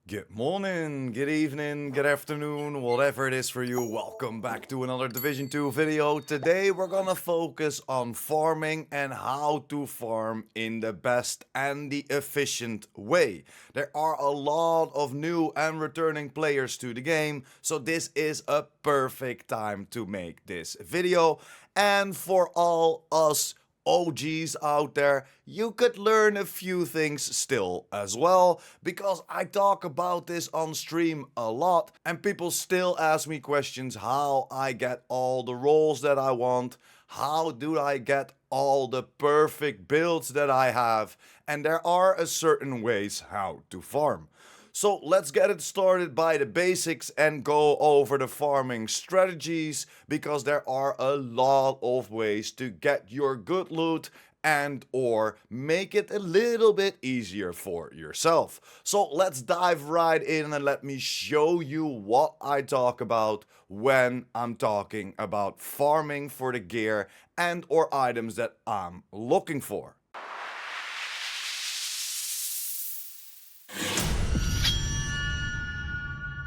Good morning, good evening, good afternoon, whatever it is for you. Welcome back to another Division 2 video. Today we're gonna focus on farming and how to farm in the best and the efficient way. There are a lot of new and returning players to the game, so this is a perfect time to make this video. And for all us OGs out there, you could learn a few things still as well, because I talk about this on stream a lot and people still ask me questions how I get all the roles that I want, how do I get all the perfect builds that I have, and there are a certain ways how to farm. So let's get it started by the basics and go over the farming strategies, because there are a lot of ways to get your good loot and or make it a little bit easier for yourself. So let's dive right in and let me show you what I talk about when I'm talking about farming for the gear and or items that I'm looking for.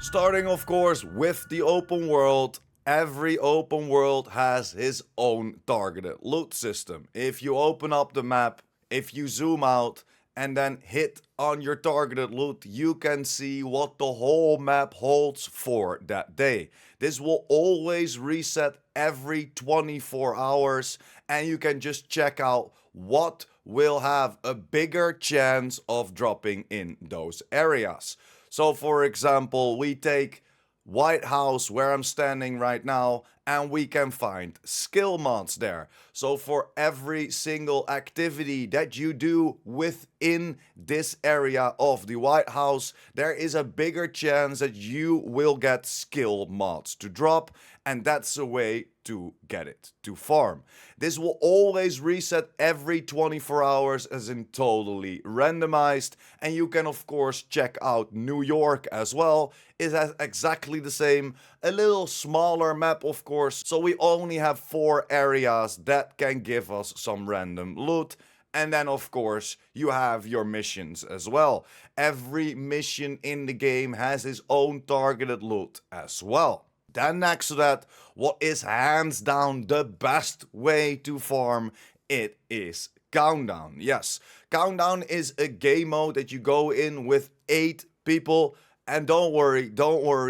Starting, of course, with the open world. Every open world has his own targeted loot system. If you open up the map, if you zoom out and then hit on your targeted loot, you can see what the whole map holds for that day. This will always reset every 24 hours, and you can just check out what will have a bigger chance of dropping in those areas. So for example, we take White House where I'm standing right now, and we can find skill mods there. So for every single activity that you do within this area of the White House, there is a bigger chance that you will get skill mods to drop, and that's a way to get it to farm. This will always reset every 24 hours as in totally randomized, and you can of course check out New York as well. It has exactly the same, a little smaller map of course, so we only have 4 areas that can give us some random loot. And then of course you have your missions as well. Every mission in the game has its own targeted loot as well. Then next to that, what is hands down the best way to farm, it is Countdown. Yes, Countdown is a game mode that you go in with 8 people. And don't worry,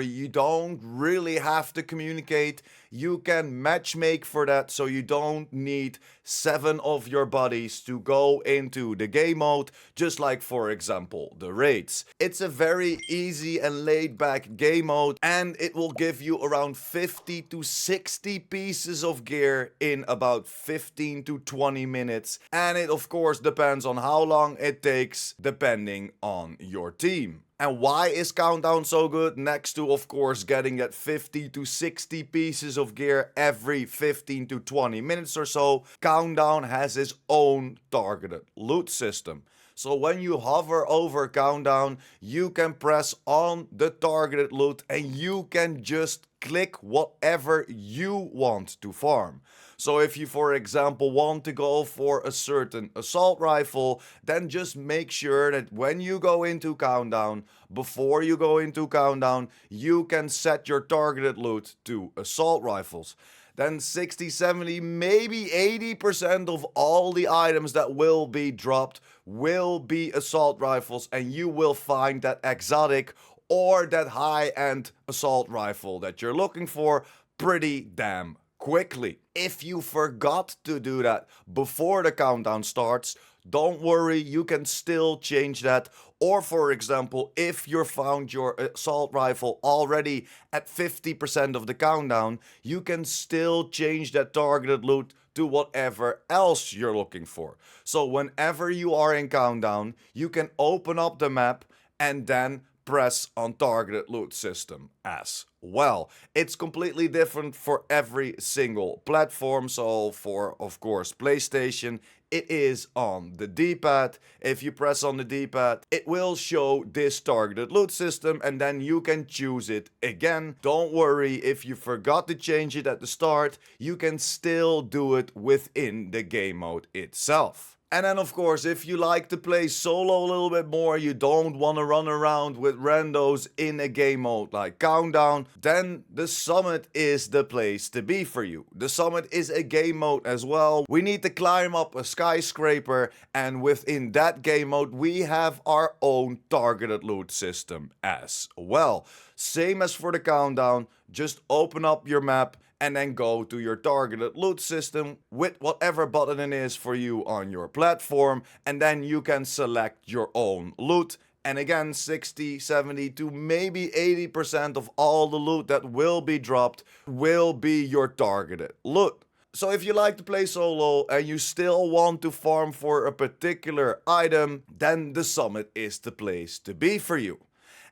you don't really have to communicate. You can matchmake for that, so you don't need 7 of your buddies to go into the game mode, just like for example the raids. It's a very easy and laid back game mode, and it will give you around 50 to 60 pieces of gear in about 15 to 20 minutes. And it of course depends on how long it takes depending on your team. And why is Countdown so good? Next to, of course, getting that 50 to 60 pieces of gear every 15 to 20 minutes or so, Countdown has its own targeted loot system. So when you hover over Countdown, you can press on the targeted loot and you can just click whatever you want to farm. So if you, for example, want to go for a certain assault rifle, then just make sure that when you go into Countdown, before you go into Countdown, you can set your targeted loot to assault rifles. Then 60, 70, maybe 80% of all the items that will be dropped will be assault rifles, and you will find that exotic or that high-end assault rifle that you're looking for pretty damn quickly. If you forgot to do that before the countdown starts, don't worry, you can still change that. Or for example, if you found your assault rifle already at 50% of the countdown, you can still change that targeted loot to whatever else you're looking for. So whenever you are in countdown, you can open up the map and then press on targeted loot system as well. It's completely different for every single platform. So for, of course, PlayStation, it is on the D-pad. If you press on the D-pad, it will show this targeted loot system, and then you can choose it again. Don't worry, if you forgot to change it at the start, you can still do it within the game mode itself. And then of course, if you like to play solo a little bit more, you don't want to run around with randos in a game mode like Countdown, then the Summit is the place to be for you. The Summit is a game mode as well. We need to climb up a skyscraper, and within that game mode we have our own targeted loot system as well. Same as for the Countdown, just open up your map and then go to your targeted loot system with whatever button it is for you on your platform, and then you can select your own loot. And again, 60, 70 to maybe 80% of all the loot that will be dropped will be your targeted loot. So if you like to play solo and you still want to farm for a particular item, then the Summit is the place to be for you.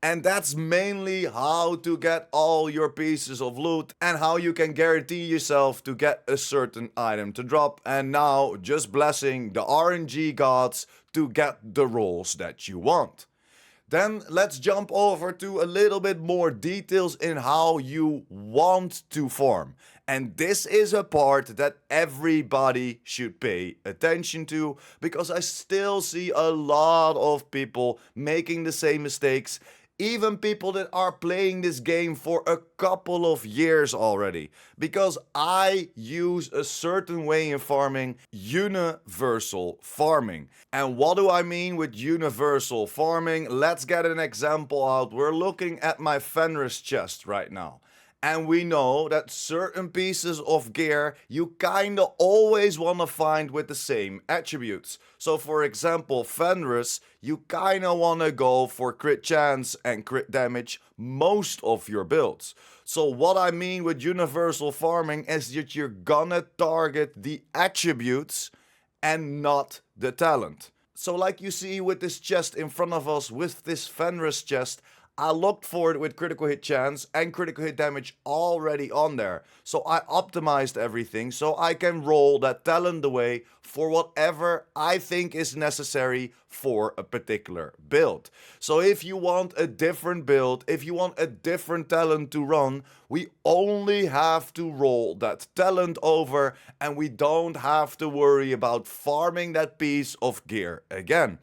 And that's mainly how to get all your pieces of loot and how you can guarantee yourself to get a certain item to drop. And now just blessing the RNG gods to get the rolls that you want. Then let's jump over to a little bit more details in how you want to farm. And this is a part that everybody should pay attention to, because I still see a lot of people making the same mistakes. Even people that are playing this game for a couple of years already. Because I use a certain way in farming, universal farming. And what do I mean with universal farming? Let's get an example out. We're looking at my Fenris chest right now. And we know that certain pieces of gear you kinda always wanna find with the same attributes. So for example, Fenris, you kinda wanna go for crit chance and crit damage most of your builds. So what I mean with universal farming is that you're gonna target the attributes and not the talent. So like you see with this chest in front of us, with this Fenris chest, I looked for it with critical hit chance and critical hit damage already on there. So I optimized everything so I can roll that talent away for whatever I think is necessary for a particular build. So if you want a different build, if you want a different talent to run, we only have to roll that talent over and we don't have to worry about farming that piece of gear again.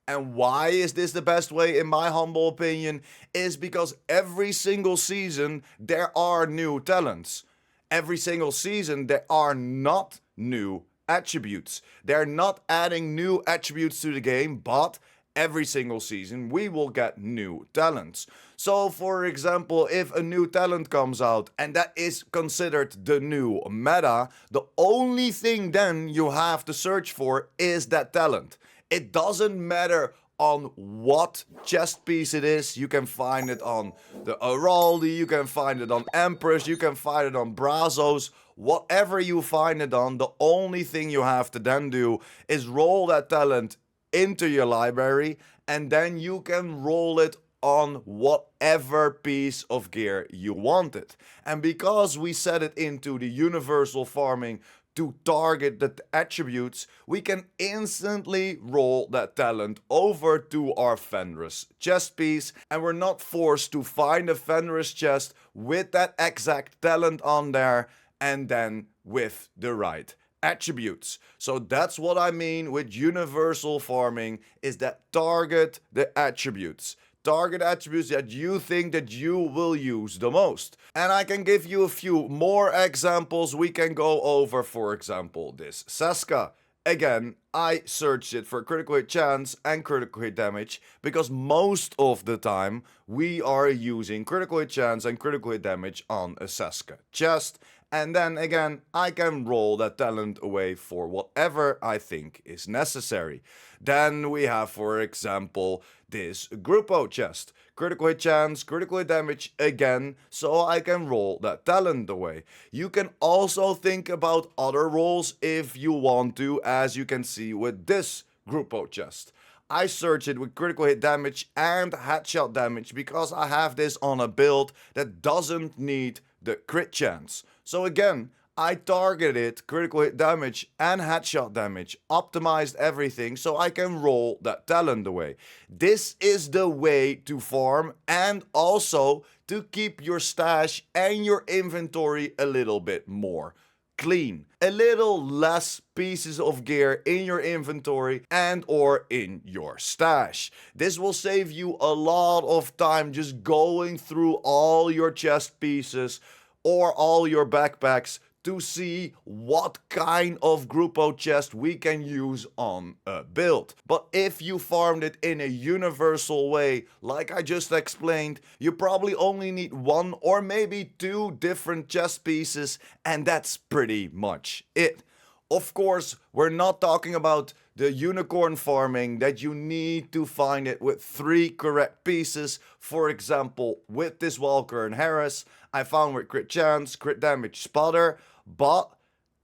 And why is this the best way, in my humble opinion? Is because every single season there are new talents. Every single season there are not new attributes. They're not adding new attributes to the game, but every single season we will get new talents. So for example, if a new talent comes out and that is considered the new meta, the only thing then you have to search for is that talent. It doesn't matter on what chest piece it is. You can find it on the Araldi, you can find it on Empress, you can find it on Brazos. Whatever you find it on, the only thing you have to then do is roll that talent into your library, and then you can roll it on whatever piece of gear you want it. And because we set it into the universal farming to target the attributes, we can instantly roll that talent over to our Fenris chest piece, and we're not forced to find a Fenris chest with that exact talent on there and then with the right attributes. So that's what I mean with universal farming, is that target the attributes. Target attributes that you think that you will use the most. And I can give you a few more examples we can go over. For example, this Seska. Again, I searched it for critical hit chance and critical hit damage because most of the time we are using critical hit chance and critical hit damage on a Seska chest. And then again, I can roll that talent away for whatever I think is necessary. Then we have, for example, this Gruppo chest. Critical hit chance, critical hit damage again, so I can roll that talent away. You can also think about other rolls if you want to, as you can see with this Gruppo chest. I search it with critical hit damage and headshot damage because I have this on a build that doesn't need the crit chance. So again, I targeted critical hit damage and headshot damage, optimized everything so I can roll that talent away. This is the way to farm and also to keep your stash and your inventory a little bit more clean. A little less pieces of gear in your inventory and or in your stash. This will save you a lot of time just going through all your chest pieces or all your backpacks to see what kind of Grupo chest we can use on a build. But if you farmed it in a universal way, like I just explained, you probably only need one or maybe two different chest pieces, and that's pretty much it. Of course, we're not talking about the unicorn farming that you need to find it with 3 correct pieces. For example, with this Walker and Harris, I found with crit chance, crit damage, spotter, but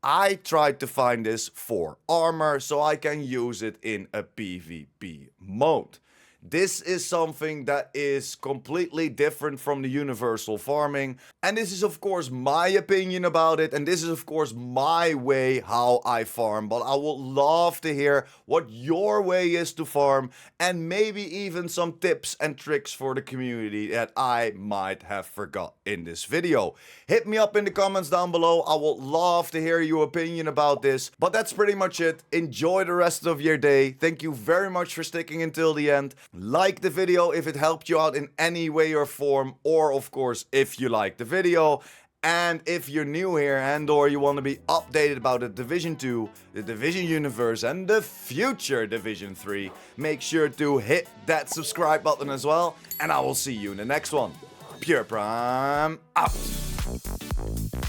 I tried to find this for armor so I can use it in a PvP mode. This is something that is completely different from the universal farming, and this is of course my opinion about it, and this is of course my way how I farm, but I would love to hear what your way is to farm, and maybe even some tips and tricks for the community that I might have forgot in this video. Hit me up in the comments down below, I would love to hear your opinion about this, but that's pretty much it. Enjoy the rest of your day. Thank you very much for sticking until the end. Like the video if it helped you out in any way or form, or of course if you liked the video. And if you're new here and or you want to be updated about the Division 2, the Division universe and the future Division 3, make sure to hit that subscribe button as well, and I will see you in the next one. PurePrime out.